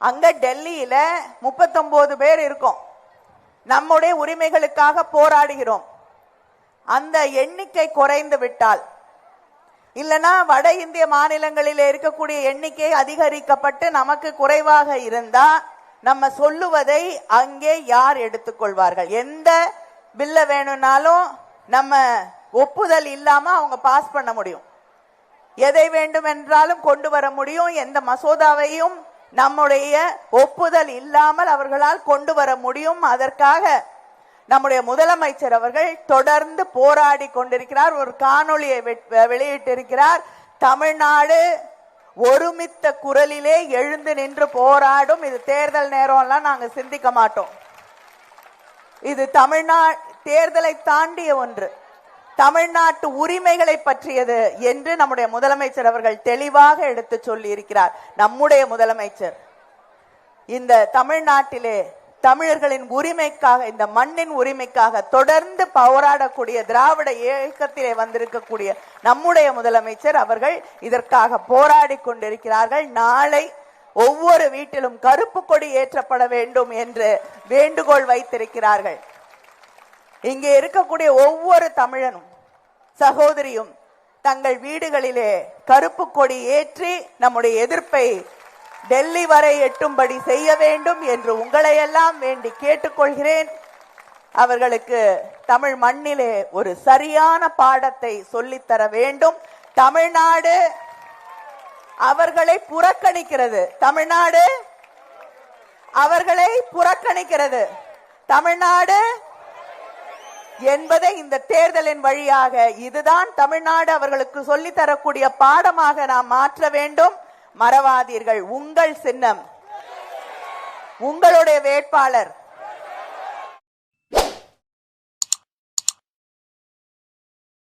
அங்க டெல்லியில 39 பேர் இருக்கோம். நம்முடைய உரிமைகளுக்காக போராடுகிறோம். அந்த எண்ணிக்கை குறைந்து விட்டால், இல்லனா வட இந்திய மாநிலங்களில் இருக்கக்கூடிய எண்ணிக்கை அதிகரிக்கப்பட்டு நமக்கு குறைவாக இருந்தா நம்ம சொல்லுவதை அங்கே யார் எடுத்துக்கொள்வார்கள்? எந்த பில்ல வேணும்னாலும் நம்ம ஒப்புதல் இல்லாம அவங்க பாஸ் பண்ண முடியும். எதை வேண்டும் என்றாலும் கொண்டு வர முடியும். எந்த மசோதாவையும் நம்முடைய ஒப்புதல் இல்லாமல் அவர்களால் கொண்டு வர முடியும். அதற்காக நம்முடைய முதலமைச்சர் அவர்கள் தொடர்ந்து போராடி கொண்டிருக்கிறார். ஒரு காணொளியை வெளியிட்டிருக்கிறார். தமிழ்நாடு ஒருமித்த குரலிலே எழுந்து நின்று போராடும். இது தேர்தல் நேரம்லாம் நாங்க சிந்திக்க மாட்டோம். இது தமிழ்நாடு தேர்தலை தாண்டிய ஒன்று, தமிழ்நாட்டு உரிமைகளை பற்றியது என்று நம்முடைய முதலமைச்சர் அவர்கள் தெளிவாக எடுத்து சொல்லி இருக்கிறார். நம்முடைய முதலமைச்சர் இந்த தமிழ்நாட்டிலே தமிழர்களின் உரிமைக்காக, இந்த மண்ணின் உரிமைக்காக தொடர்ந்து போராடக்கூடிய திராவிட இயக்கத்திலே வந்திருக்கக்கூடிய நம்முடைய முதலமைச்சர் அவர்கள் இதற்காக போராடி கொண்டிருக்கிறார்கள். நாளை ஒவ்வொரு வீட்டிலும் கருப்பு கொடி ஏற்றப்பட வேண்டும் என்று வேண்டுகோள் வைத்திருக்கிறார்கள். இங்கே இருக்கக்கூடிய ஒவ்வொரு தமிழனும் சகோதரியும் தங்கள் வீடுகளிலே கருப்பு கொடி ஏற்றி நம்முடைய எதிர்ப்பை டெல்லி வரை எட்டும்படி செய்ய வேண்டும் என்று உங்களை எல்லாம் வேண்டி கேட்டுக்கொள்கிறேன். அவர்களுக்கு தமிழ் மண்ணிலே ஒரு சரியான பாடத்தை சொல்லித்தர வேண்டும். தமிழ்நாடு அவர்களை புறக்கணிக்கிறது. தமிழ்நாடு அவர்களை புறக்கணிக்கிறது. தமிழ்நாடு என்பதை இந்த தேர்தலின் வழியாக இதுதான் தமிழ்நாடு அவர்களுக்கு சொல்லி தரக்கூடிய பாடமாக நாம் மாற்ற வேண்டும். மறவாதீர்கள், உங்கள் சின்னம், உங்களுடைய வேட்பாளர்